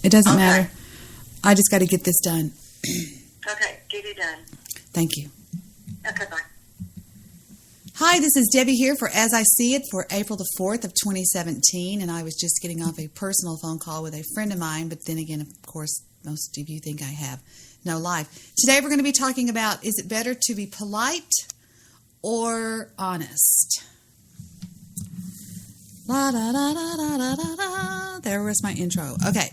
It doesn't Okay. matter. I just got to get this done. Okay, get it done. Thank you. Okay, bye. Hi, this is Debbie here for As I See It for April the 4th of 2017, and I was just getting off a personal phone call with a friend of mine, but then again, of course, most of you think I have no life. Today we're going to be talking about, is it better to be polite or honest? La da da da da da da da. There was my intro. Okay.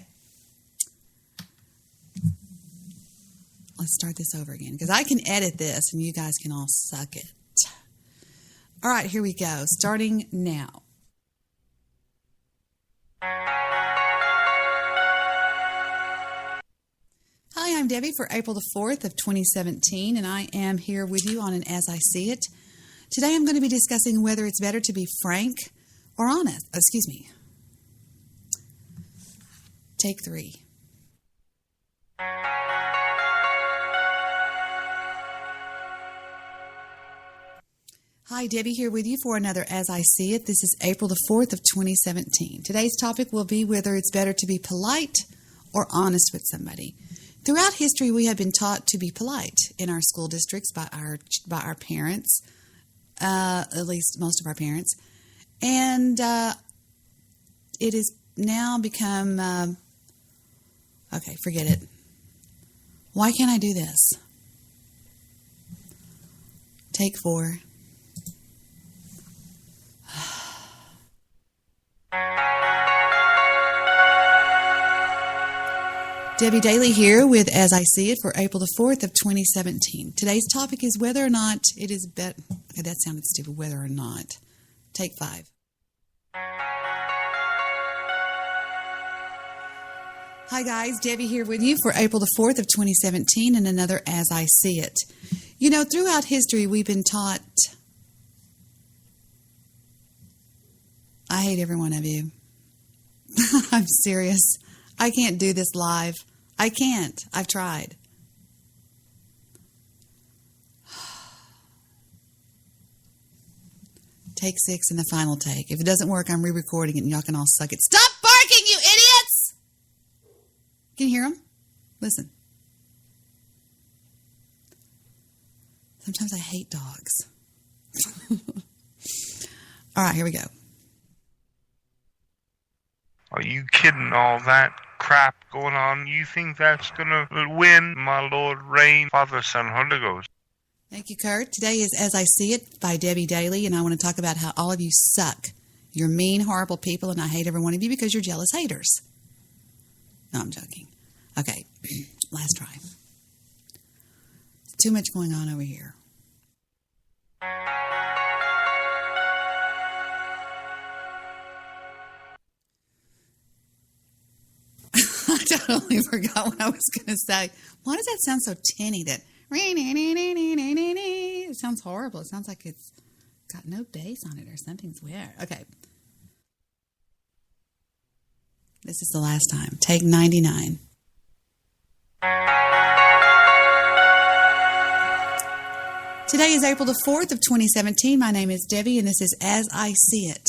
Let's start this over again, because I can edit this and you guys can all suck it. All right, here we go. Starting now. Hi, I'm Debbie for April the 4th of 2017, and I am here with you on an As I See It. Today I'm going to be discussing whether it's better to be frank or honest. Oh, excuse me. Take 3. Hi, Debbie here with you for another As I See It. This is April the 4th of 2017. Today's topic will be whether it's better to be polite or honest with somebody. Throughout history, we have been taught to be polite in our school districts by our parents, at least most of our parents. And it has now become, okay, forget it. Why can't I do this? Take 4. Debbie Daly here with As I See It for April the 4th of 2017. Today's topic is whether or not it is better. Okay, that sounded stupid. Whether or not. Take 5. Hi guys, Debbie here with you for April the 4th of 2017 and another As I See It. You know, throughout history we've been taught. I hate every one of you. I'm serious. I can't do this live. I can't. I've tried. Take 6 in the final take. If it doesn't work, I'm re-recording it and y'all can all suck it. Stop barking, you idiots! Can you hear them? Listen. Sometimes I hate dogs. All right, here we go. Are you kidding? All that crap going on? You think that's gonna win, my Lord? Reign, Father, Son, Holy Ghost. Thank you, Kurt. Today is As I See It by Debbie Daly, and I want to talk about how all of you suck. You're mean, horrible people, and I hate every one of you because you're jealous haters. No, I'm joking. Okay, last try. Too much going on over here. I totally forgot what I was going to say. Why does that sound so tinny? That it sounds horrible. It sounds like it's got no bass on it or something's weird. Okay. This is the last time. Take 99. Today is April the 4th of 2017. My name is Debbie, and this is As I See It.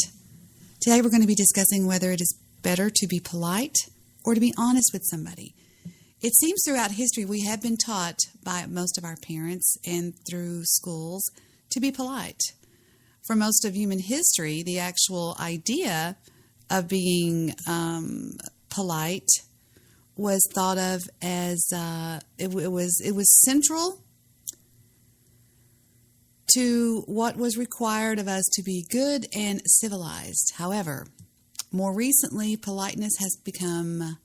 Today we're going to be discussing whether it is better to be polite or to be honest with somebody. It seems throughout history we have been taught by most of our parents and through schools to be polite. For most of human history, the actual idea of being polite was thought of as it was central to what was required of us to be good and civilized. However, more recently, politeness has become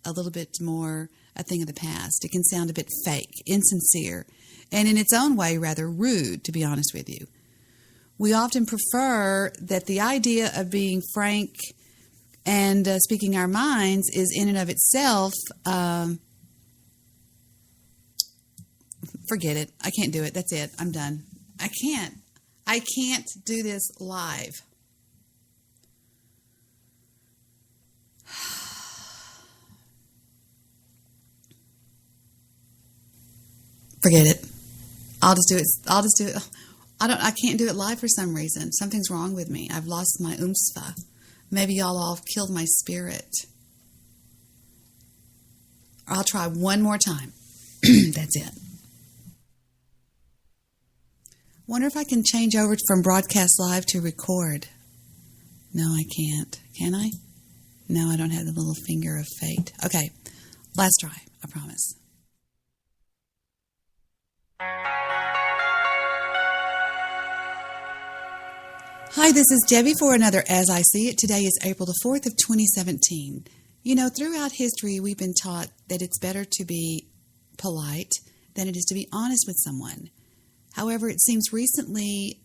a little bit more a thing of the past. It can sound a bit fake, insincere, and in its own way rather rude, to be honest with you. We often prefer that the idea of being frank and speaking our minds is in and of itself, forget it. I can't do it. That's it. I'm done. I can't do this live. Forget it. I'll just do it. I can't do it live for some reason. Something's wrong with me. I've lost my umsva. Maybe y'all all killed my spirit. I'll try one more time. That's it. Wonder if I can change over from broadcast live to record. No, I can't. Can I? No, I don't have the little finger of fate. Okay, last try, I promise. Hi, this is Debbie for another As I See It. Today is April the 4th of 2017. You know, throughout history, we've been taught that it's better to be polite than it is to be honest with someone. However, it seems recently,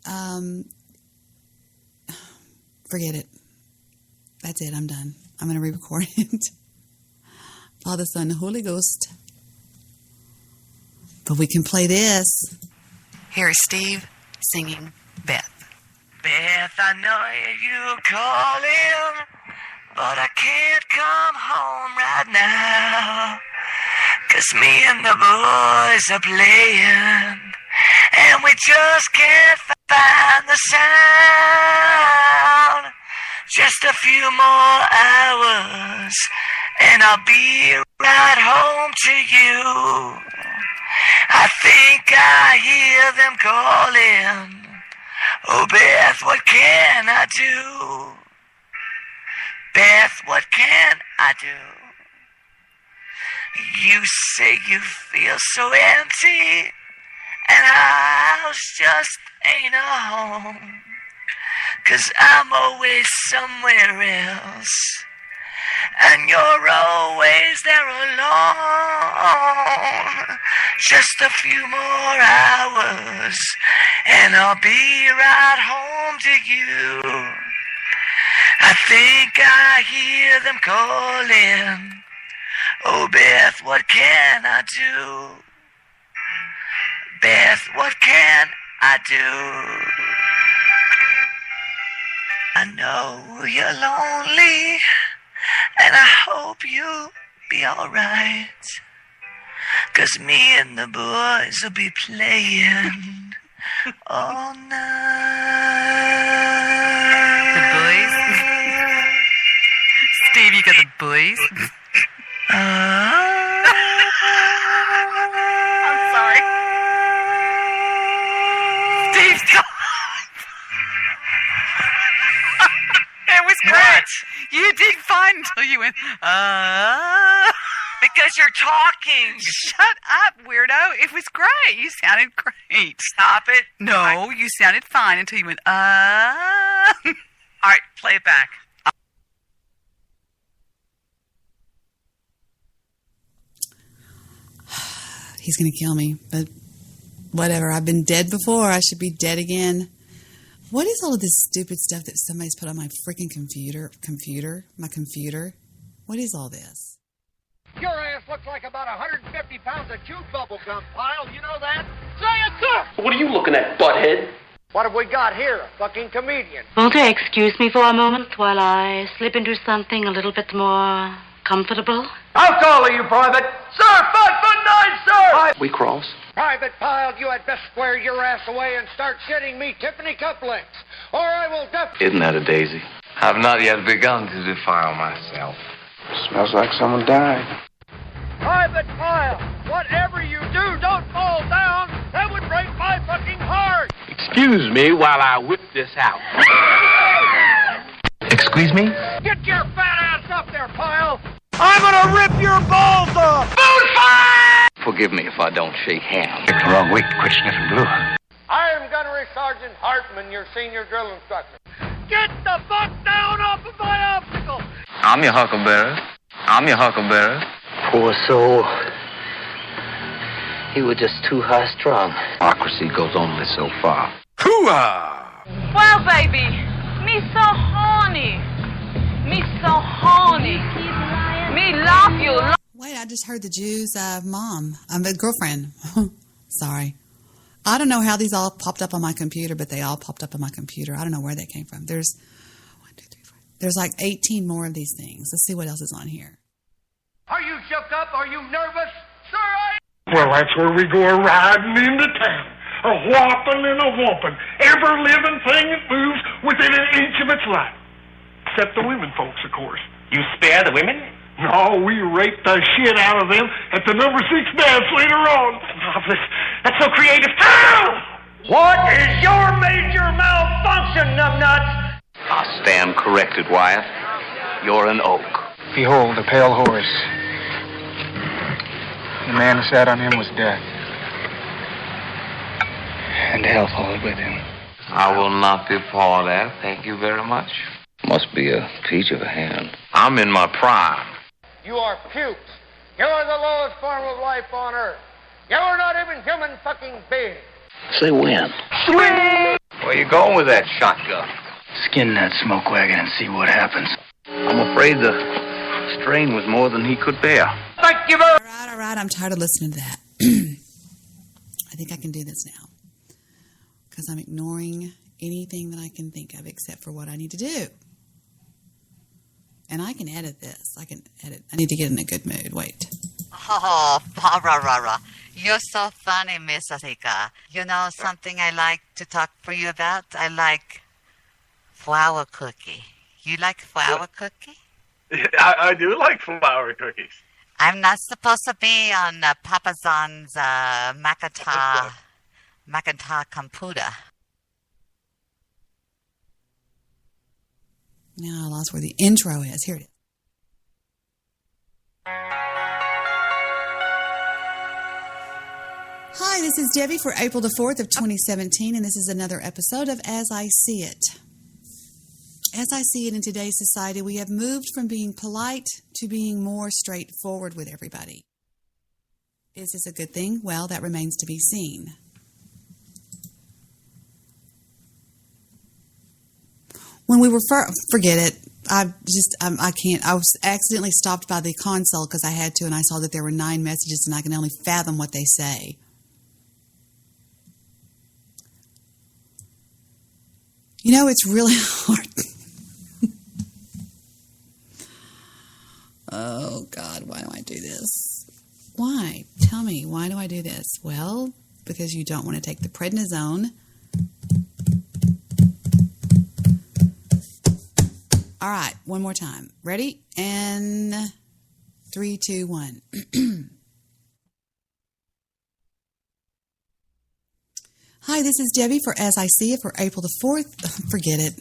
forget it. That's it. I'm done. I'm going to re-record it. Father, Son, and Holy Ghost. But we can play this. Here is Steve singing Beth. Beth, I know you calling, but I can't come home right now. 'Cause me and the boys are playing, and we just can't find the sound. Just a few more hours, and I'll be right home to you. I think I hear them calling. Oh, Beth, what can I do? Beth, what can I do? You say you feel so empty, and house just ain't a home. 'Cause I'm always somewhere else, and you're always there alone. Just a few more hours, and I'll be right home to you. I think I hear them calling. Oh, Beth, what can I do? Beth, what can I do? I know you're lonely, and I hope you'll be alright. 'Cause me and the boys will be playing all night. The boys? Steve, you got the boys? I'm sorry. Steve's gone. It was great. What? You did fine until you went, Because you're talking. Shut up, weirdo. It was great. You sounded great. Stop it. No, you sounded fine until you went, All right, play it back. He's going to kill me, but whatever. I've been dead before. I should be dead again. What is all of this stupid stuff that somebody's put on my freaking my computer? What is all this? Your ass looks like about 150 pounds of chewed bubble gum, Pyle. You know that? Say it, sir! What are you looking at, butthead? What have we got here? A fucking comedian. Won't you excuse me for a moment while I slip into something a little bit more comfortable? How tall are you, Private? Sir, 5'9", sir! We cross. Private Pyle, you had best square your ass away and start shitting me Tiffany cufflinks, or I will Isn't that a daisy? I've not yet begun to defile myself. Smells like someone died. Private Pyle, whatever you do, don't fall down. That would break my fucking heart. Excuse me while I whip this out. Excuse me? Get your fat ass up there, Pyle. I'm gonna rip your balls off. Moonfire! Forgive me if I don't shake hands. It's the wrong week to quit sniffing glue. I am Gunnery Sergeant Hartman, your senior drill instructor. Get the fuck down off of my obstacle! I'm your huckleberry. Poor soul. He was just too high-strung. Democracy goes only so far. Hoo-ah! Well, baby, me so horny. Me love you. Wait, I just heard the Jew's girlfriend. Sorry. I don't know how these all popped up on my computer, but they all popped up on my computer. I don't know where they came from. There's 1, 2, 3, 4. There's like 18 more of these things. Let's see what else is on here. Are you shook up? Are you nervous? Sir, Well, that's where we go riding into town. A whopping and a whopping. Every living thing that moves within an inch of its life. Except the women folks, of course. You spare the women? No, we raped the shit out of them at the number 6 dance later on. That's so creative. Ow! What is your major malfunction, numbnuts? I stand corrected, Wyeth. You're an oak. Behold, the pale horse. The man who sat on him was death. And hell followed with him. I will not be part of that. Thank you very much. Must be a peach of a hand. I'm in my prime. You are pukes. You're the lowest form of life on Earth. You're not even human fucking beings. Say when. Swing! Where you going with that shotgun? Skin that smoke wagon and see what happens. I'm afraid the strain was more than he could bear. Thank you very much. All right. I'm tired of listening to that. I think I can do this now. Because I'm ignoring anything that I can think of except for what I need to do. And I can edit this. I need to get in a good mood. Wait. Oh, rah. You're so funny, Miss Asika. You know something I like to talk for you about? I like flour cookie. You like flour cookie? I do like flour cookies. I'm not supposed to be on Papa John's Macata Computer. Now I lost where the intro is. Here it is. Hi, this is Debbie for April the 4th of 2017, and this is another episode of As I See It. As I see it in today's society, we have moved from being polite to being more straightforward with everybody. Is this a good thing? Well, that remains to be seen. When we were forget it. I can't. I was accidentally stopped by the console because I had to, and I saw that there were 9 messages, and I can only fathom what they say. You know, it's really hard. Oh, God, why do I do this? Why? Tell me, why do I do this? Well, because you don't want to take the prednisone. All right, one more time. Ready? And 3, 2, 1. Hi, this is Debbie for As I See It for April the 4th. Forget it.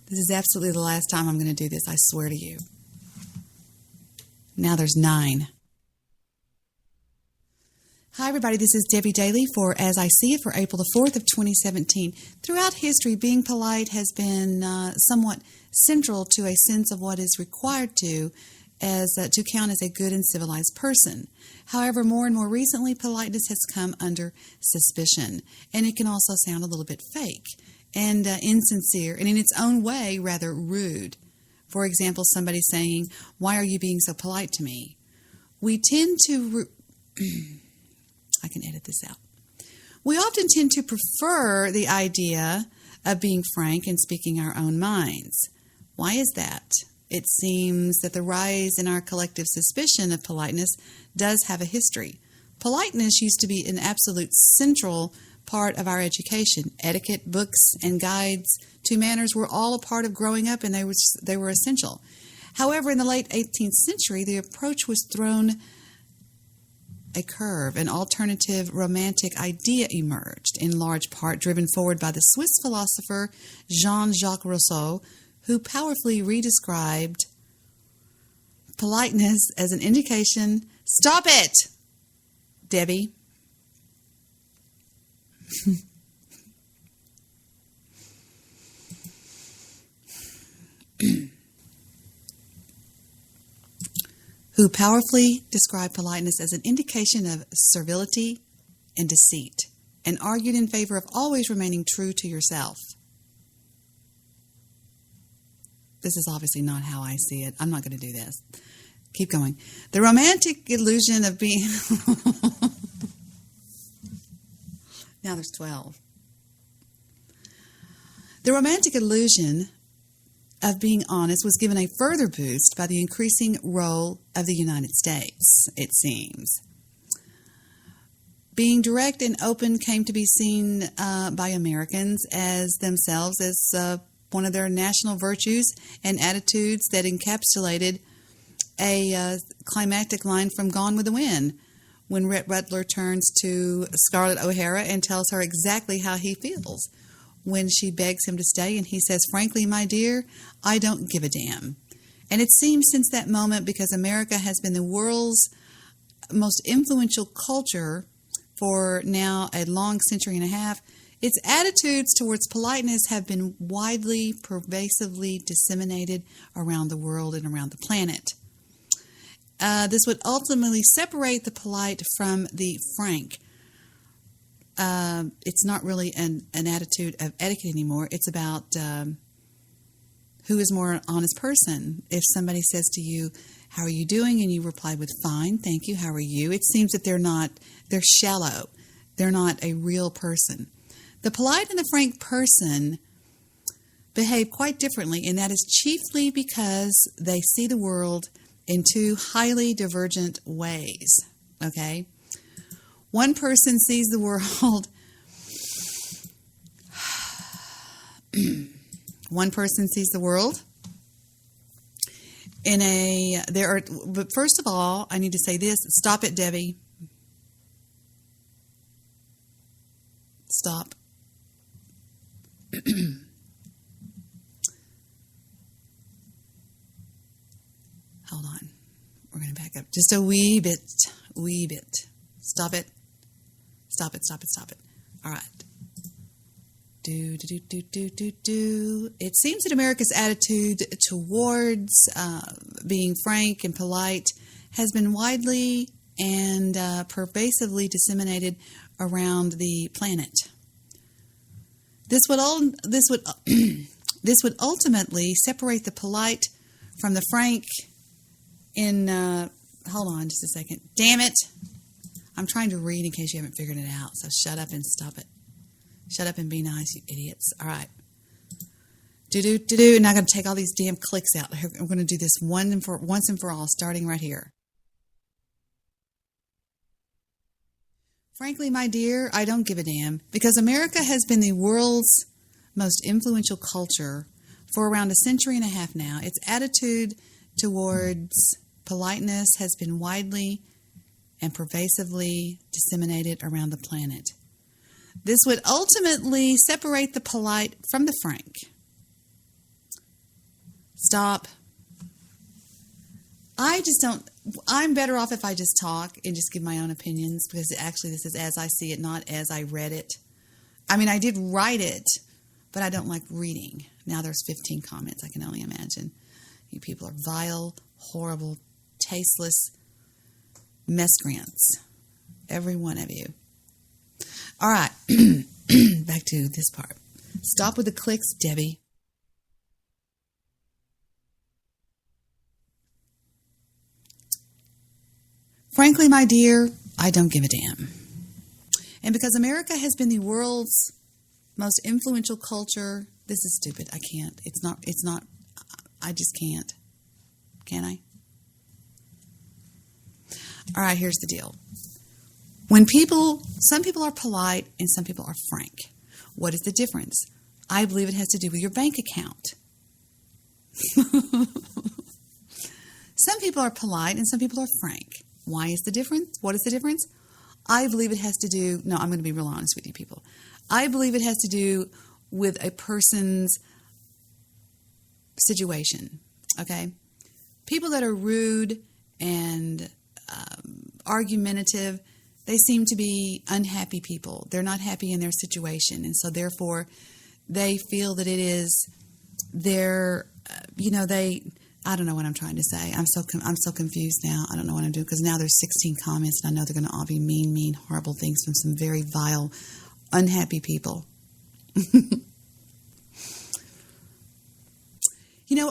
This is absolutely the last time I'm going to do this, I swear to you. Now there's 9. Hi, everybody. This is Debbie Daly for As I See It for April the 4th of 2017. Throughout history, being polite has been somewhat central to a sense of what is required to count as a good and civilized person. However, more and more recently, politeness has come under suspicion, and it can also sound a little bit fake and insincere, and in its own way, rather rude. For example, somebody saying, "Why are you being so polite to me?" We tend to... I can edit this out. We often tend to prefer the idea of being frank and speaking our own minds. Why is that? It seems that the rise in our collective suspicion of politeness does have a history. Politeness used to be an absolute central part of our education. Etiquette, books, and guides to manners were all a part of growing up, and they were essential. However, in the late 18th century, the approach was thrown a curve. An alternative romantic idea emerged, in large part driven forward by the Swiss philosopher Jean-Jacques Rousseau, who powerfully redescribed politeness as an indication... Stop it, Debbie. Who powerfully described politeness as an indication of servility and deceit, and argued in favor of always remaining true to yourself. This is obviously not how I see it. I'm not going to do this. Keep going. The romantic illusion of being... Now there's 12. The romantic illusion of being honest was given a further boost by the increasing role of the United States, it seems. Being direct and open came to be seen by Americans as themselves as one of their national virtues and attitudes that encapsulated a climactic line from Gone with the Wind, when Rhett Butler turns to Scarlett O'Hara and tells her exactly how he feels when she begs him to stay, and he says, "Frankly, my dear, I don't give a damn." And it seems since that moment, because America has been the world's most influential culture for now a long century and a half, its attitudes towards politeness have been widely, pervasively disseminated around the world and around the planet. This would ultimately separate the polite from the frank. It's not really an attitude of etiquette anymore. It's about who is more an honest person. If somebody says to you, "How are you doing?" and you reply with, "Fine, thank you, how are you?" it seems that they're shallow. They're not a real person. The polite and the frank person behave quite differently, and that is chiefly because they see the world in two highly divergent ways. Okay? One person sees the world but first of all, I need to say this. Stop it, Debbie. Stop. Hold on. We're going to back up just a wee bit. Stop it. All right. Do. It seems that America's attitude towards being frank and polite has been widely and pervasively disseminated around the planet. This would ultimately separate the polite from the frank in hold on just a second. Damn it. I'm trying to read in case you haven't figured it out. So shut up and stop it. Shut up and be nice, you idiots. All right. And I'm going to take all these damn clicks out. I'm going to do this once and for all, starting right here. Frankly, my dear, I don't give a damn, because America has been the world's most influential culture for around a century and a half now. Its attitude towards politeness has been widely and pervasively disseminated around the planet. This would ultimately separate the polite from the frank. Stop. I'm better off if I just talk and just give my own opinions, because actually this is as I see it, not as I read it. I mean, I did write it, but I don't like reading. Now there's 15 comments, I can only imagine. You people are vile, horrible, tasteless miscreants. Every one of you. All right, back to this part. Stop with the clicks, Debbie. Frankly, my dear, I don't give a damn. And because America has been the world's most influential culture, this is stupid. I can't. It's not, I just can't. Can I? All right, here's the deal. Some people are polite and some people are frank. What is the difference? I believe it has to do with your bank account. Some people are polite and some people are frank. Why is the difference? What is the difference? I believe it has to do, no, I'm going to be real honest with you people. I believe it has to do with a person's situation, okay? People that are rude and argumentative, they seem to be unhappy people. They're not happy in their situation, and so therefore they feel that it is their, I don't know what I'm trying to say. I'm so confused now. I don't know what I'm doing, because now there's 16 comments, and I know they're going to all be mean, horrible things from some very vile, unhappy people.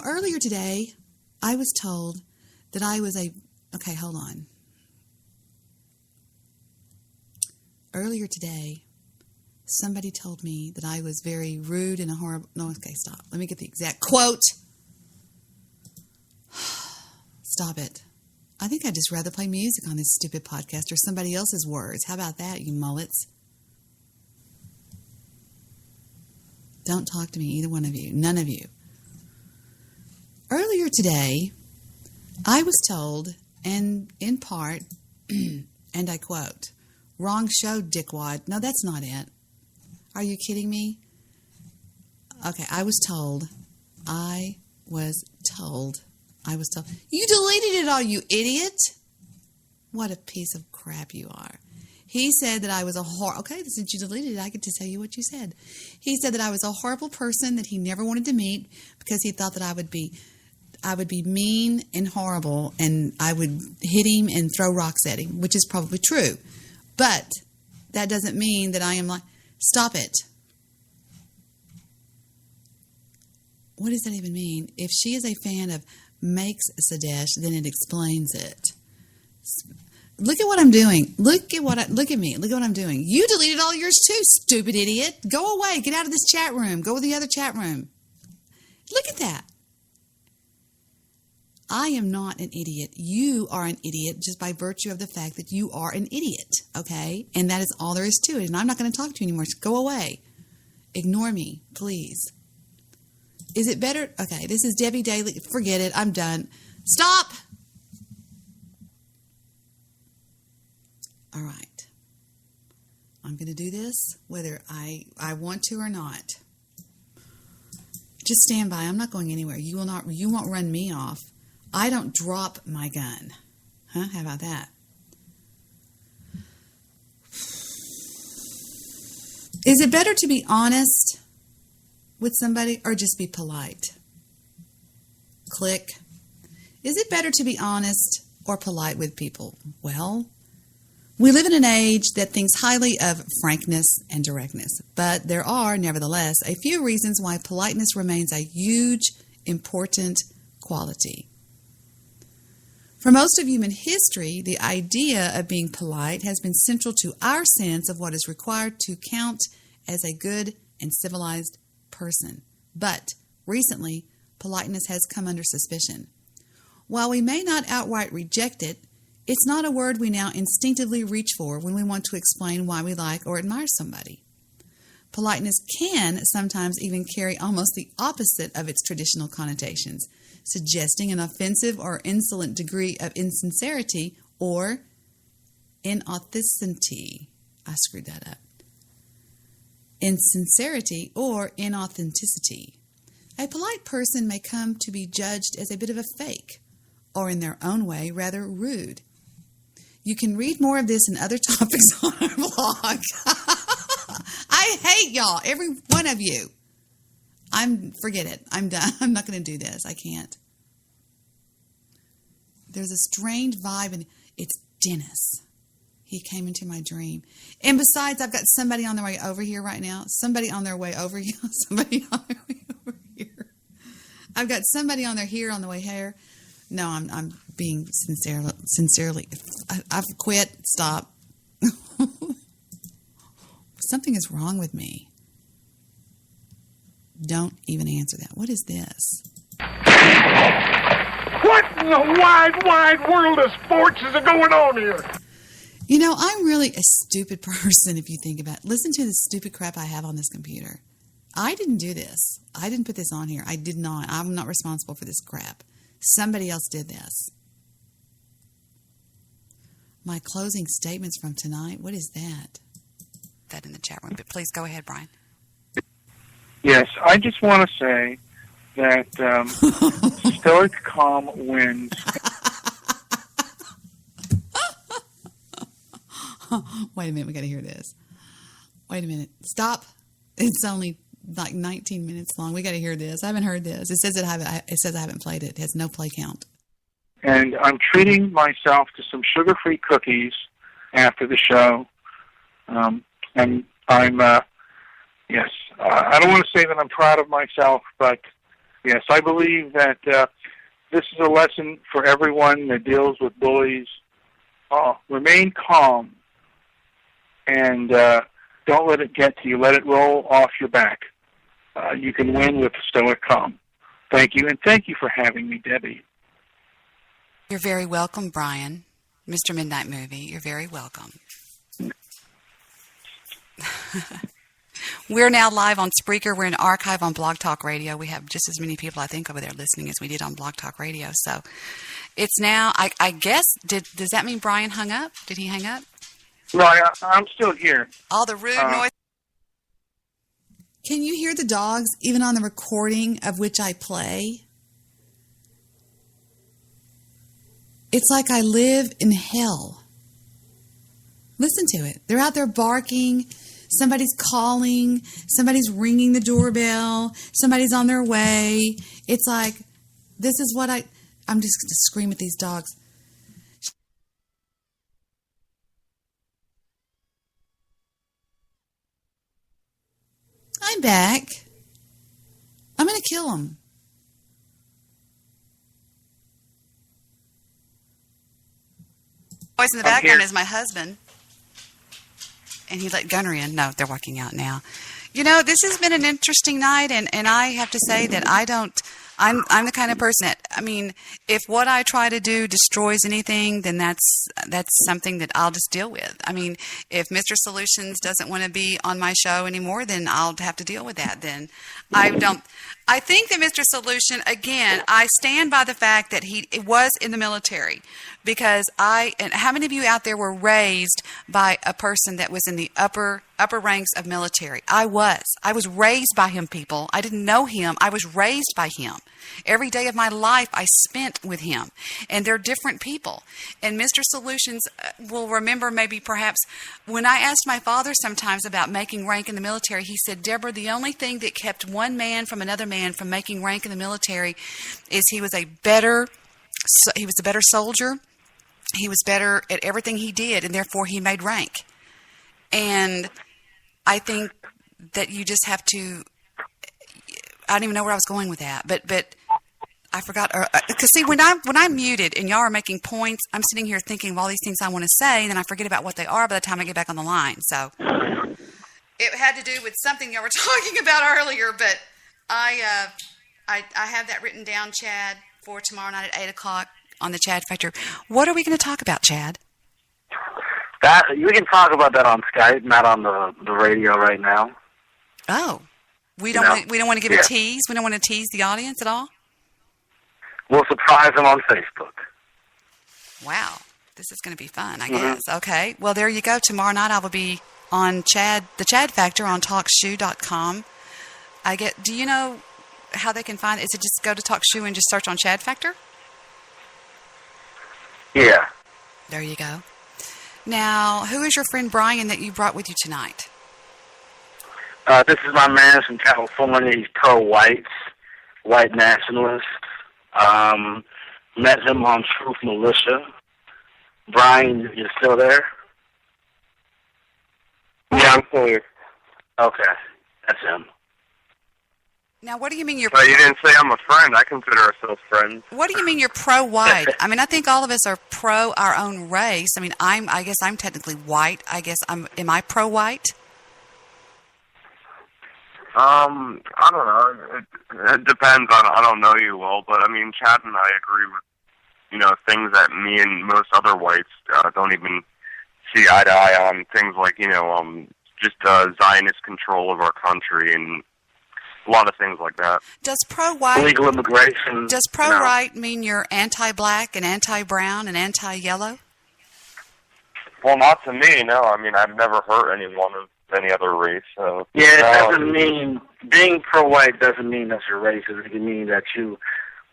Earlier today, I was told that I was okay, hold on. Earlier today, somebody told me that I was very rude and a horrible... No, okay, stop. Let me get the exact quote. Stop it. I think I'd just rather play music on this stupid podcast or somebody else's words. How about that, you mullets? Don't talk to me, either one of you. None of you. Earlier today, I was told, and in part, and I quote, "Wrong show, dickwad." No, that's not it. Are you kidding me? Okay, I was told. You deleted it all, you idiot. What a piece of crap you are. He said that I was okay, since you deleted it, I get to tell you what you said. He said that I was a horrible person that he never wanted to meet because he thought that I would be mean and horrible, and I would hit him and throw rocks at him, which is probably true. But that doesn't mean that I am like, stop it. What does that even mean? If she is a fan of Makes Sadesh, then it explains it. Look at what I'm doing. Look at me. Look at what I'm doing. You deleted all yours too, stupid idiot. Go away. Get out of this chat room. Go to the other chat room. Look at that. I am not an idiot. You are an idiot just by virtue of the fact that you are an idiot, okay? And that is all there is to it. And I'm not going to talk to you anymore. So go away. Ignore me, please. Is it better? Okay, this is Debbie Daly. Forget it. I'm done. Stop. All right. I'm going to do this whether I want to or not. Just stand by. I'm not going anywhere. You won't run me off. I don't drop my gun. Huh? How about that? Is it better to be honest with somebody or just be polite? Click. Is it better to be honest or polite with people? Well, we live in an age that thinks highly of frankness and directness, but there are, nevertheless, a few reasons why politeness remains a huge, important quality. For most of human history, the idea of being polite has been central to our sense of what is required to count as a good and civilized person. But recently, politeness has come under suspicion. While we may not outright reject it, it's not a word we now instinctively reach for when we want to explain why we like or admire somebody. Politeness can sometimes even carry almost the opposite of its traditional connotations, suggesting an offensive or insolent degree of insincerity or inauthenticity. I screwed that up. Insincerity or inauthenticity. A polite person may come to be judged as a bit of a fake, or in their own way, rather rude. You can read more of this and other topics on our blog. I hate y'all, every one of you. Forget it. I'm done. I'm not going to do this. I can't. There's a strange vibe, and it's Dennis. He came into my dream. And besides, I've got somebody on their way over here right now. Somebody on their way over here. Somebody on their way over here. I've got somebody on their here on the way here. No, I'm being sincerely. I've quit. Stop. Something is wrong with me. Don't even answer that. What is this? What in the wide world of sports is going on here? You know, I'm really a stupid person if you think about it. Listen to the stupid crap I have on this computer. I didn't do this. I didn't put this on here. I did not. I'm not responsible for this crap. Somebody else did this. My closing statements from tonight. What is that? That in the chat room, but please go ahead, Brian. Yes, I just want to say that Stoic Calm wins. Wait a minute, we got to hear this. Wait a minute. Stop. It's only like 19 minutes long. We got to hear this. I haven't heard this. It says I haven't played it. It has no play count. And I'm treating myself to some sugar-free cookies after the show. And I'm, yes, I don't want to say that I'm proud of myself, but yes, I believe that this is a lesson for everyone that deals with bullies. Remain calm and don't let it get to you. Let it roll off your back. You can win with Stoic Calm. Thank you, and thank you for having me, Debbie. You're very welcome, Brian. Mr. Midnight Movie, you're very welcome. We're now live on Spreaker. We're in archive on Blog Talk Radio. We have just as many people, I think, over there listening as we did on Blog Talk Radio. So it's now, I guess, does that mean Brian hung up? Did he hang up? No, I'm still here. All the rude noise. Can you hear the dogs even on the recording of which I play? It's like I live in hell. Listen to it. They're out there barking. Somebody's calling. Somebody's ringing the doorbell. Somebody's on their way. It's like, this is what I'm just going to scream at these dogs. I'm back. I'm going to kill them. Voice in the background is my husband. And he let Gunner in. No, they're walking out now. You know, this has been an interesting night, and I have to say that I'm the kind of person that, I mean, if what I try to do destroys anything, then that's something that I'll just deal with. I mean, if Mr. Solutions doesn't want to be on my show anymore, then I'll have to deal with that. Then I think that Mr. Solution, again, I stand by the fact that he was in the military, because and how many of you out there were raised by a person that was in the upper ranks of military? I was raised by him, people. I didn't know him. I was raised by him. Every day of my life I spent with him, and they're different people. And Mr. Solutions will remember, maybe perhaps, when I asked my father sometimes about making rank in the military, he said, Deborah, the only thing that kept one man from another man from making rank in the military is he was a better soldier. He was better at everything he did, and therefore he made rank. And I think that you just have to, I don't even know where I was going with that, but I forgot. Because see, when I'm muted and y'all are making points, I'm sitting here thinking of all these things I want to say, and then I forget about what they are by the time I get back on the line. So it had to do with something y'all were talking about earlier, but I have that written down, Chad, for tomorrow night at 8 o'clock on the Chad Factor. What are we going to talk about, Chad? That you can talk about that on Skype, not on the radio right now. Oh, we don't want to give a tease. We don't want to tease the audience at all. We'll surprise them on Facebook. Wow, this is going to be fun, I guess. Okay, well there you go. Tomorrow night I will be on the Chad Factor on TalkShoe.com. Do you know how they can find it? Is it just go to TalkShoe and just search on Chad Factor? Yeah. There you go. Now, who is your friend Brian that you brought with you tonight? This is my man from California. He's pro-white, white nationalist. Met him on Truth Militia. Brian, you still there? Yeah, I'm still here. Okay, that's him. Now, what do you mean you're... But you didn't say I'm a friend. I consider ourselves friends. What do you mean you're pro-white? I mean, I think all of us are pro our own race. I mean, I guess I'm technically white. Am I pro-white? I don't know. It depends on, I don't know you well, but I mean, Chad and I agree with, things that me and most other whites don't even see eye to eye on. Things like, just Zionist control of our country and a lot of things like that. Does pro-white... Legal immigration. Does pro-white mean you're anti-black and anti-brown and anti-yellow? Well, not to me, no. I mean, I've never hurt anyone of any other race. So, yeah, it doesn't mean... Being pro-white doesn't mean that you're racist. It can mean that you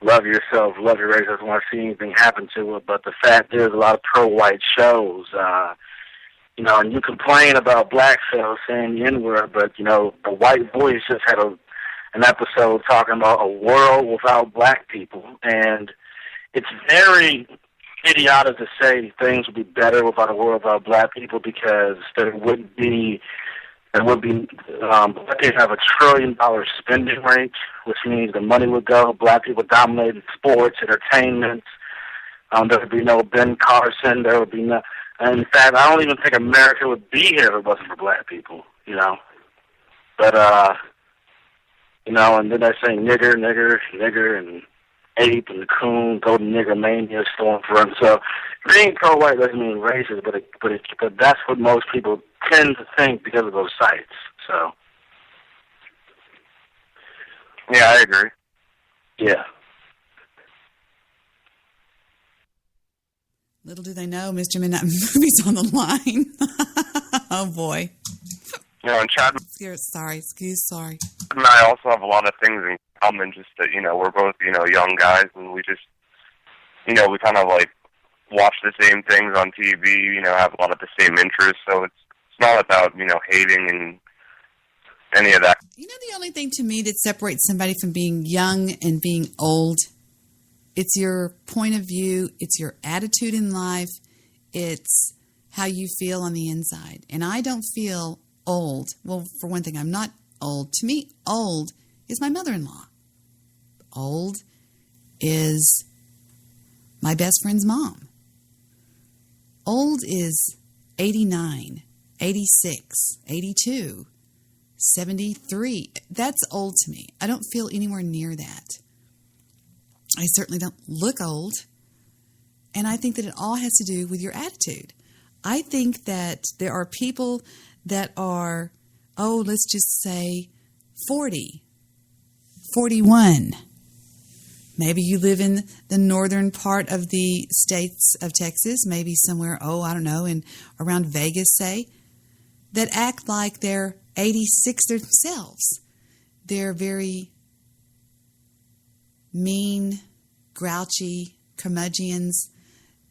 love yourself, love your race, doesn't want to see anything happen to it. But the fact is, a lot of pro-white shows... and you complain about black shows saying the N-word, but, the White Voice just had an episode talking about a world without black people, and it's very idiotic to say things would be better without a world without black people, because there would be black people have $1 trillion spending rate, which means the money would go. Black people dominated sports, entertainment. There would be no Ben Carson. There would be no. And in fact, I don't even think America would be here if it wasn't for black people. But and then they say nigger, and ape and coon, go to nigger mania, stormfront. So being pro-white doesn't mean racist, but that's what most people tend to think because of those sites. So Yeah, I agree. Yeah. Little do they know, Mr. Midnight Movie's on the line. Oh, boy. You know, and Chad Sorry. and I also have a lot of things in common, just that, you know, we're both, you know, young guys, and we just, you know, we kind of, like, watch the same things on TV, you know, have a lot of the same interests, so it's not about, you know, hating and any of that. You know, the only thing to me that separates somebody from being young and being old, it's your point of view, it's your attitude in life, it's how you feel on the inside. And I don't feel old. Well, for one thing, I'm not old. To me, old is my mother-in-law. Old is my best friend's mom. Old is 89, 86, 82, 73. That's old to me. I don't feel anywhere near that. I certainly don't look old. And I think that it all has to do with your attitude. I think that there are people that are, let's just say 40, 41. Maybe you live in the northern part of the states of Texas, maybe somewhere, I don't know, in around Vegas, say, that act like they're 86 themselves. They're very mean, grouchy curmudgeons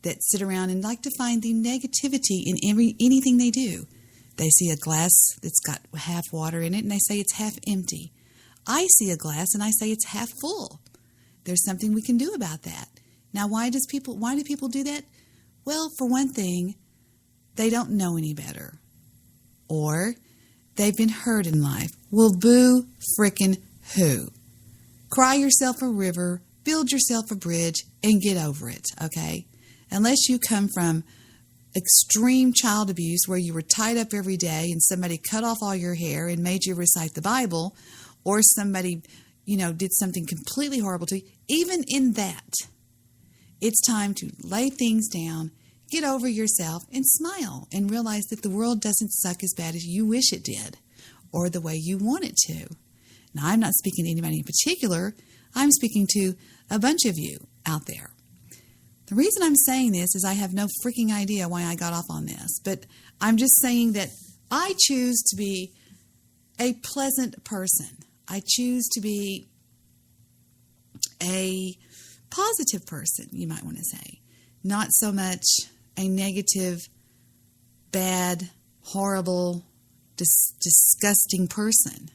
that sit around and like to find the negativity in anything they do. They see a glass that's got half water in it and they say it's half empty. I see a glass and I say it's half full. There's something we can do about that. Now, why do people do that? Well, for one thing, they don't know any better. Or they've been hurt in life. Well, boo frickin' who? Cry yourself a river, build yourself a bridge, and get over it, okay? Unless you come from extreme child abuse where you were tied up every day and somebody cut off all your hair and made you recite the Bible, or somebody, did something completely horrible to you, even in that, it's time to lay things down, get over yourself, and smile and realize that the world doesn't suck as bad as you wish it did or the way you want it to. Now, I'm not speaking to anybody in particular. I'm speaking to a bunch of you out there. The reason I'm saying this is I have no freaking idea why I got off on this, but I'm just saying that I choose to be a pleasant person. I choose to be a positive person, you might want to say. Not so much a negative, bad, horrible, disgusting person.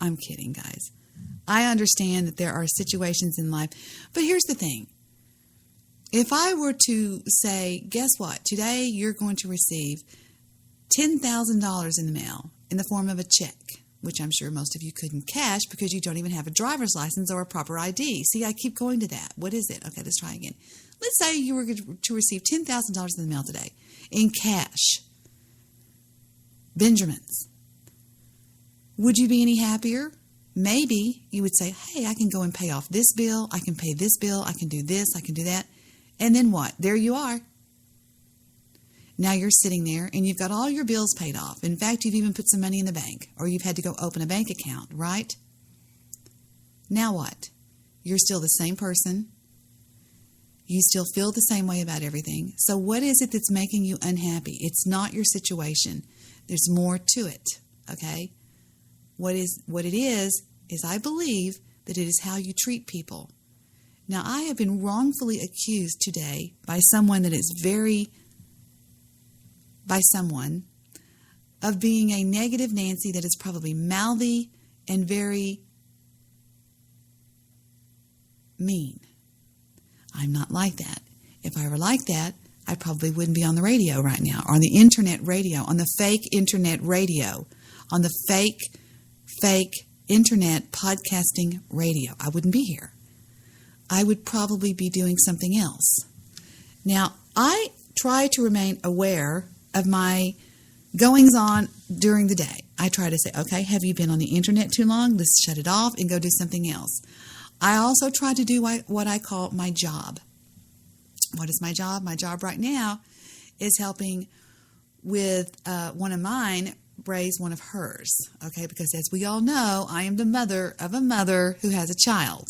I'm kidding, guys. I understand that there are situations in life, but here's the thing. If I were to say, guess what? Today you're going to receive $10,000 in the mail in the form of a check, which I'm sure most of you couldn't cash because you don't even have a driver's license or a proper ID. See, I keep going to that. What is it? Okay, let's try again. Let's say you were to receive $10,000 in the mail today in cash. Benjamins. Would you be any happier? Maybe you would say, hey, I can go and pay off this bill. I can pay this bill. I can do this. I can do that. And then what? There you are. Now you're sitting there and you've got all your bills paid off. In fact, you've even put some money in the bank or you've had to go open a bank account, right? Now what? You're still the same person. You still feel the same way about everything. So what is it that's making you unhappy? It's not your situation. There's more to it, okay? What it is I believe that it is how you treat people. Now, I have been wrongfully accused today by someone of being a negative Nancy that is probably mouthy and very mean. I'm not like that. If I were like that, I probably wouldn't be on the radio right now, or on the internet radio, on the fake internet radio, on the fake internet podcasting radio. I wouldn't be here. I would probably be doing something else. Now, I try to remain aware of my goings on during the day. I try to say, okay, have you been on the internet too long? Let's shut it off and go do something else. I also try to do what I call my job. What is my job? My job right now is helping with one of mine raise one of hers, okay? Because as we all know, I am the mother of a mother who has a child.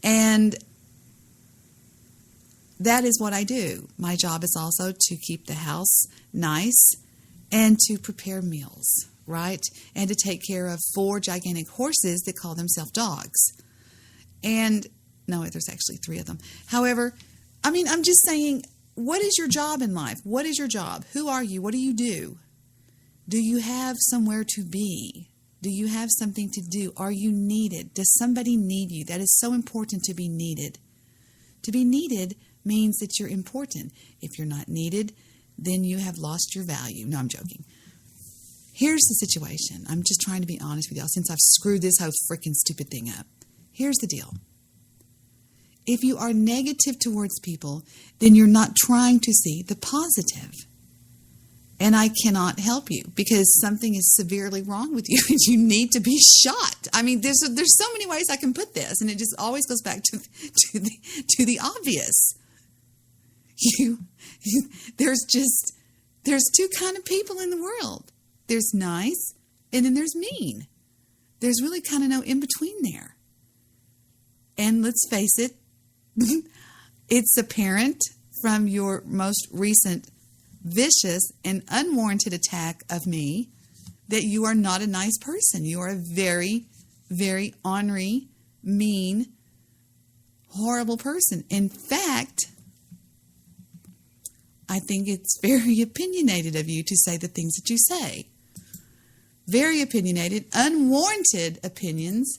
And that is what I do. My job is also to keep the house nice and to prepare meals, right? And to take care of 4 gigantic horses that call themselves dogs. And, no, there's actually 3 of them. However, I mean, I'm just saying, what is your job in life? What is your job? Who are you? What do you do? Do you have somewhere to be? Do you have something to do? Are you needed? Does somebody need you? That is so important, to be needed. To be needed means that you're important. If you're not needed, then you have lost your value. No, I'm joking. Here's the situation. I'm just trying to be honest with y'all since I've screwed this whole freaking stupid thing up. Here's the deal. If you are negative towards people, then you're not trying to see the positive. And I cannot help you because something is severely wrong with you and you need to be shot. I mean, there's so many ways I can put this, and it just always goes back to the obvious. There's 2 kind of people in the world. There's nice, and then there's mean. There's really kind of no in between there. And let's face it, it's apparent from your most recent vicious and unwarranted attack of me that you are not a nice person. You are a very, very ornery, mean, horrible person. In fact, I think it's very opinionated of you to say the things that you say. Very opinionated, unwarranted opinions.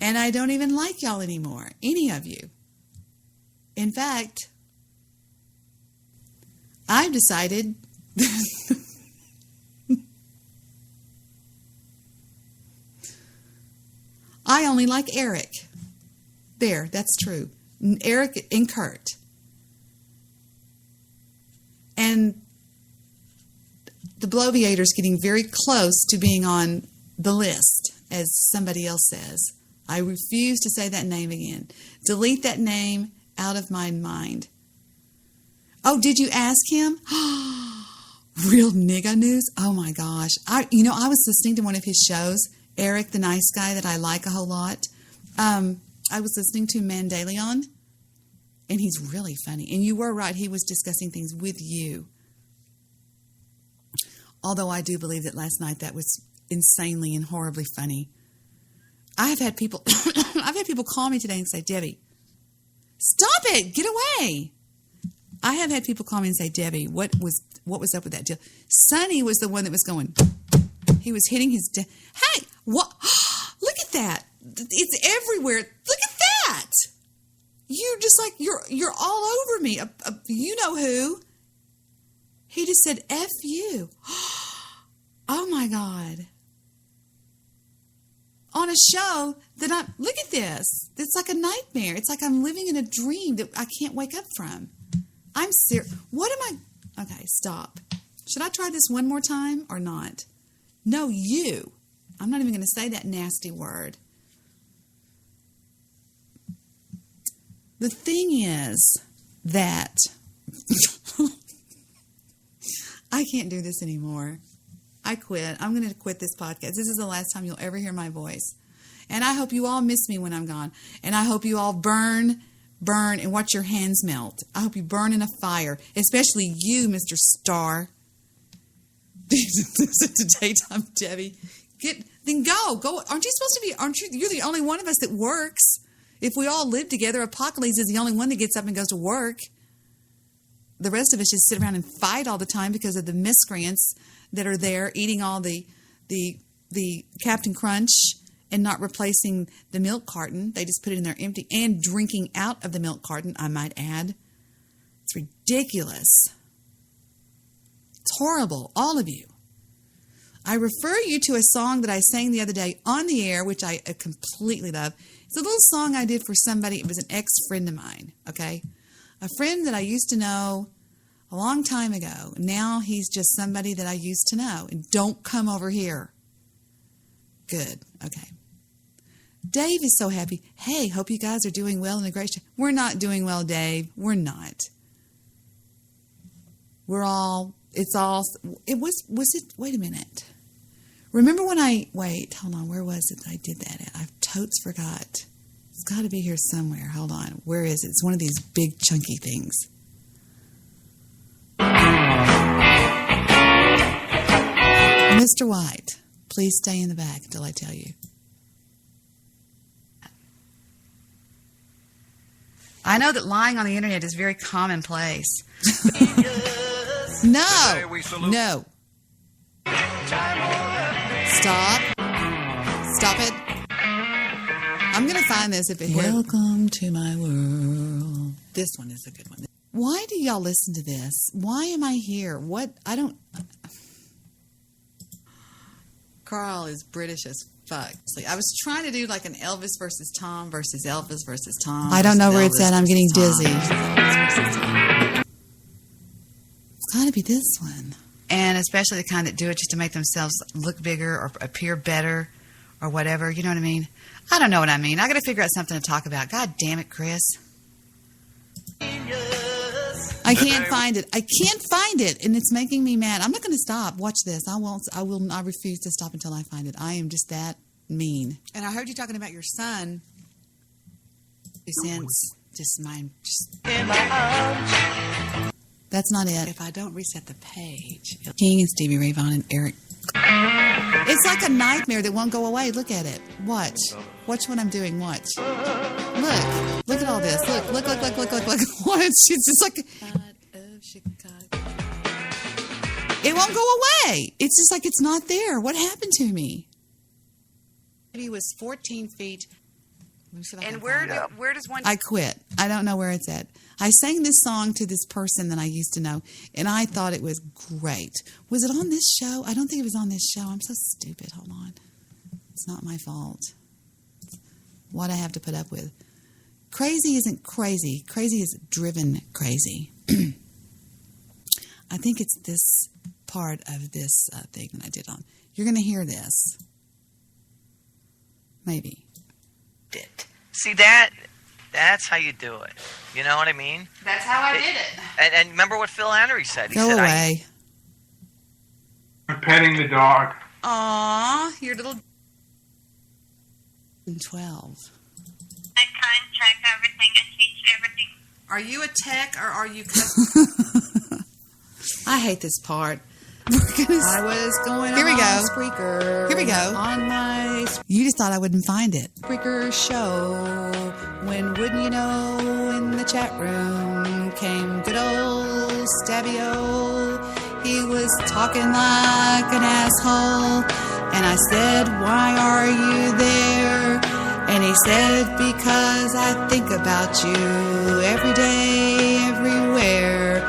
And I don't even like y'all anymore, any of you. In fact, I've decided I only like Eric. There, that's true. Eric and Kurt. And the Bloviator's getting very close to being on the list, as somebody else says. I refuse to say that name again. Delete that name out of my mind. Oh, did you ask him? Real nigga news? Oh my gosh. I was listening to one of his shows, Eric, the nice guy that I like a whole lot. I was listening to Mandalion, and he's really funny. And you were right, he was discussing things with you. Although I do believe that last night that was insanely and horribly funny. I've had people call me today and say, Debbie, stop it, get away. I have had people call me and say, Debbie, what was up with that deal? Sonny was the one that was going, he was hitting his, hey, what? Look at that. It's everywhere. Look at that. You're just like, you're all over me. You know who. He just said, F you. Oh my God. On a show that look at this. It's like a nightmare. It's like I'm living in a dream that I can't wake up from. I'm serious. What am I? Okay, stop. Should I try this one more time or not? No, you. I'm not even going to say that nasty word. The thing is that I can't do this anymore. I quit. I'm going to quit this podcast. This is the last time you'll ever hear my voice. And I hope you all miss me when I'm gone. And I hope you all burn, and watch your hands melt. I hope you burn in a fire, especially you, Mr. Star. Listen to Daytime Debbie. Then go. Aren't you supposed to be, you're the only one of us that works. If we all live together, Apocalypse is the only one that gets up and goes to work. The rest of us just sit around and fight all the time because of the miscreants that are there eating all the Captain Crunch and not replacing the milk carton. They just put it in there empty and drinking out of the milk carton, I might add. It's ridiculous. It's horrible, all of you. I refer you to a song that I sang the other day on the air, which I completely love. It's a little song I did for somebody. It was an ex-friend of mine, okay? A friend that I used to know a long time ago. Now he's just somebody that I used to know. And don't come over here. Good. Okay. Dave is so happy. Hey, hope you guys are doing well and a great show. We're not doing well, Dave. We're not. We're all It's all. It was it? Wait a minute. Remember when hold on. Where was it I did that at? I've totes forgot. It's got to be here somewhere. Hold on. Where is it? It's one of these big chunky things. Mr. White, please stay in the back until I tell you. I know that lying on the internet is very commonplace. No. Stop it. I'm going to find this if it hits. Welcome to my world. This one is a good one. Why do y'all listen to this? Why am I here? Carl is British as fuck. I was trying to do like an Elvis versus Tom versus Elvis versus Tom. I don't know where it's at. I'm getting dizzy. It's got to be this one. And especially the kind that do it just to make themselves look bigger or appear better or whatever. You know what I mean? I don't know what I mean. I got to figure out something to talk about. God damn it, Chris. I can't find it. And it's making me mad. I'm not going to stop. Watch this. I refuse to stop until I find it. I am just that mean. And I heard you talking about your son. That's not it. If I don't reset the page. King and Stevie Ray Vaughan and Eric. It's like a nightmare that won't go away. Look at it. Watch what I'm doing. Watch. Look at all this. Look. Watch. It's just like it won't go away. It's just like it's not there. What happened to me? He was 14 feet. And where does one? I quit. I don't know where it's at. I sang this song to this person that I used to know, and I thought it was great. Was it on this show? I don't think it was on this show. I'm so stupid. Hold on. It's not my fault. What I have to put up with. Crazy isn't crazy. Crazy is driven crazy. I think it's this part of this thing that I did on. You're going to hear this. Maybe. See that's how you do it. You know what I mean? That's how I did it. And remember what Phil Henry said. He Go said, away. I'm petting the dog. Aw, your little 12. I contact everything and teach everything. Are you a tech or are you... I hate this part. I was going Here we go. Spreaker. Here we go. On my... You just thought I wouldn't find it. Spreaker show. When wouldn't you know, in the chat room came good old Stabio. He was talking like an asshole. And I said, why are you there? And he said, because I think about you every day, everywhere.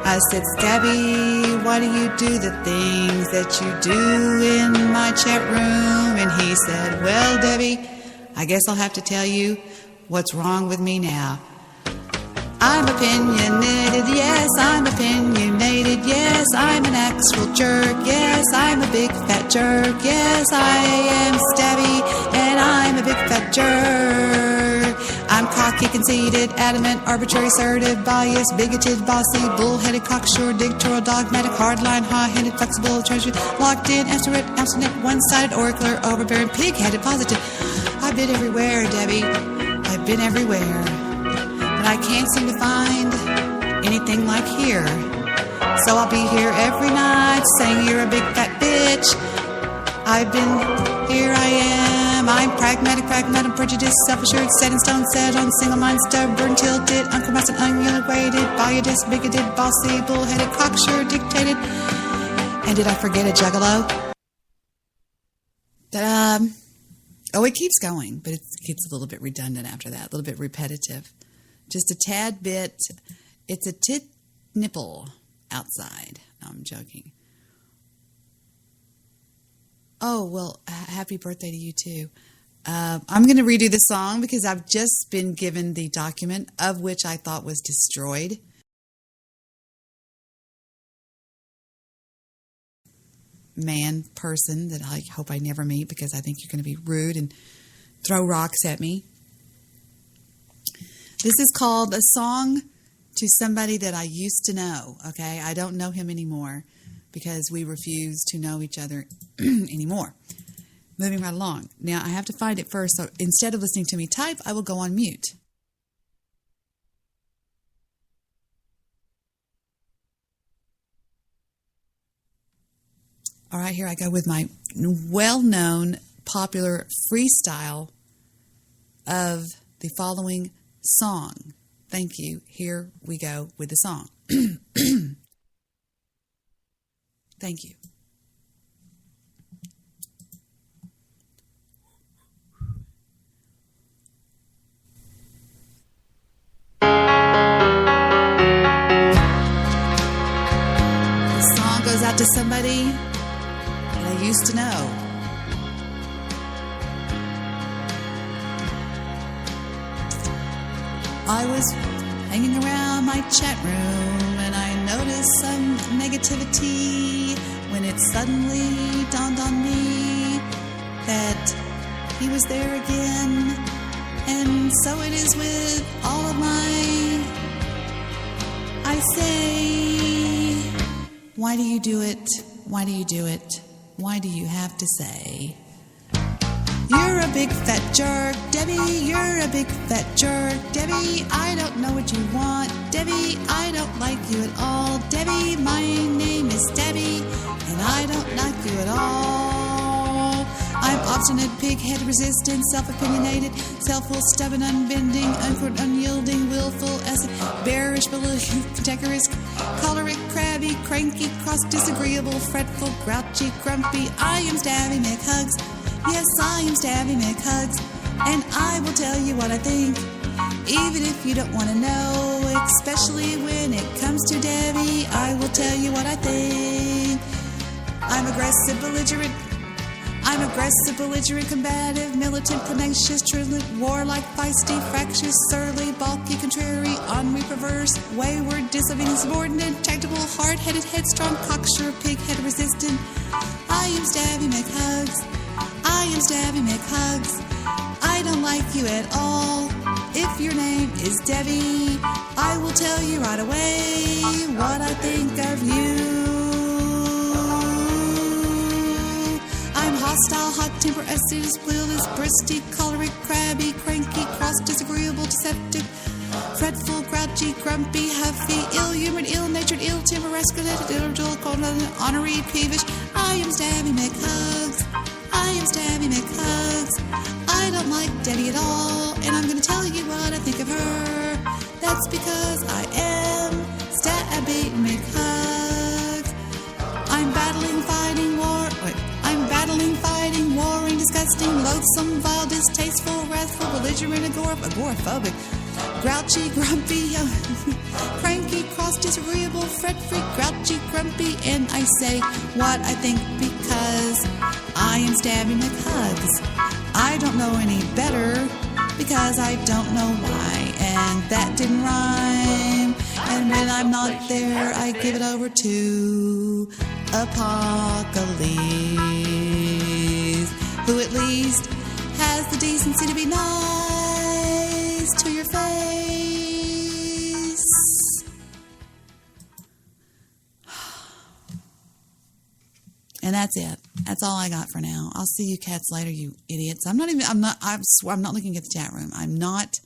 I said, Stabby, why do you do the things that you do in my chat room? And he said, well, Debbie, I guess I'll have to tell you what's wrong with me now. I'm opinionated, yes, I'm opinionated, yes, I'm an actual jerk, yes, I'm a big fat jerk, yes, I am Stabby, and I'm a big fat jerk. I'm cocky, conceited, adamant, arbitrary, assertive, biased, bigoted, bossy, bullheaded, cocksure, dictatorial, dogmatic, hardline, hard-headed, flexible, treasury, locked in, abstinent, one-sided, oracler, overbearing, pig-headed, positive. I've been everywhere, Debbie. I've been everywhere. But I can't seem to find anything like here. So I'll be here every night saying you're a big fat bitch. I've been, here I am. I'm pragmatic, prejudiced, self-assured, set in stone, set on single mind, stubborn, tilted, uncompromising, ununited, biased, bigoted, bossy, bullheaded, cocksure, dictated. And did I forget a juggalo? Oh, it keeps going, but it gets a little bit redundant after that, a little bit repetitive. Just a tad bit. It's a tit nipple outside. No, I'm joking. Oh, well, happy birthday to you, too. I'm going to redo the song because I've just been given the document of which I thought was destroyed. Person that I hope I never meet because I think you're going to be rude and throw rocks at me. This is called A Song to Somebody That I Used to Know, okay? I don't know him anymore. because we refuse to know each other anymore. Moving right along. Now, I have to find it first, so instead of listening to me type, I will go on mute. All right, here I go with my well-known, popular freestyle of the following song. Thank you. Here we go with the song. Thank you. This song goes out to somebody that I used to know. I was hanging around my chat room and I noticed some negativity when it suddenly dawned on me that he was there again. And so it is with all of I say, why do you do it? Why do you do it? Why do you have to say? You're a big fat jerk, Debbie. You're a big fat jerk, Debbie. I don't know what you want, Debbie. I don't like you at all, Debbie. My name is Debbie, and I don't like you at all. I'm obstinate, pig-head, resistant, self-opinionated, self-will, stubborn, unbending, unquote, unyielding, willful, acid, bearish, cantankerous, choleric, crabby, cranky, cross, disagreeable, fretful, grouchy, grumpy. I am Stabby McHugs. Yes, I am Stabby McHugs, and I will tell you what I think, even if you don't want to know, especially when it comes to Debbie. I will tell you what I think. I'm aggressive, belligerent, combative, militant, pugnacious, truculent, warlike, feisty, fractious, surly, balky, contrary, ennui, perverse, wayward, disobedient, subordinate, tractable, hard-headed, headstrong, cocksure, pig-head, resistant. I am Stabby McHugs. I am Stabby McHugs. I don't like you at all. If your name is Debbie, I will tell you right away what I think of you. I'm hostile, hot-tempered, assiduous, clueless, bristy, choleric, crabby, cranky, cross, disagreeable, deceptive, fretful, grouchy, grumpy, huffy, ill-humored, ill-natured, ill-tempered, rascalated, irritable, cold, honorary, peevish. I am Stabby McHugs. I am Stabby McHugs. I don't like Debbie at all, and I'm going to tell you what I think of her. That's because I am Stabby McHugs. I'm battling, fighting, warring, disgusting, loathsome, vile, distasteful, wrathful, belligerent, agoraphobic, grouchy, grumpy, cranky, cross, disagreeable, fret-free, grouchy, grumpy, and I say what I think because I am Stabby McHugs. I don't know any better because I don't know why, and that didn't rhyme. And when I'm not there, I give it over to Apocalypse, who at least has the decency to be nice to your face. And that's it. That's all I got for now. I'll see you cats later, you idiots. I swear I'm not looking at the chat room. I'm not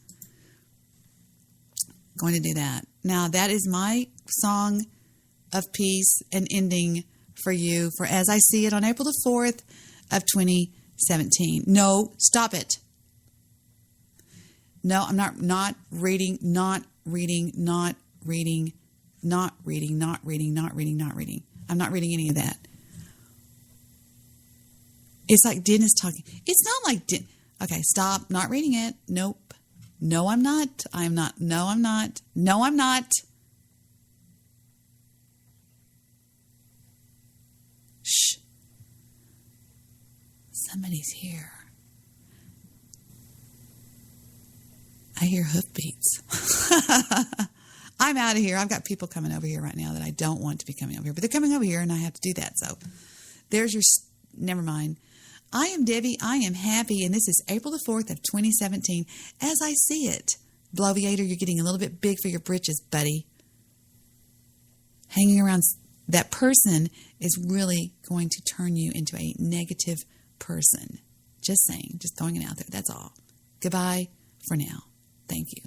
going to do that. Now, that is my song of peace and ending for you for As I See It on April the 4th of 2017. No, stop it. No, I'm not reading. I'm not reading any of that. It's like Dennis talking. It's not like okay, stop. Not reading it. Nope. No, I'm not. I'm not. No, I'm not. No, I'm not. Shh. Somebody's here. I hear hoofbeats. I'm out of here. I've got people coming over here right now that I don't want to be coming over here, but they're coming over here and I have to do that. So there's your, never mind. I am Debbie. I am happy. And this is April the 4th of 2017. As I see it. Bloviator, you're getting a little bit big for your britches, buddy. Hanging around that person is really going to turn you into a negative person. Just saying, just throwing it out there. That's all. Goodbye for now. Thank you.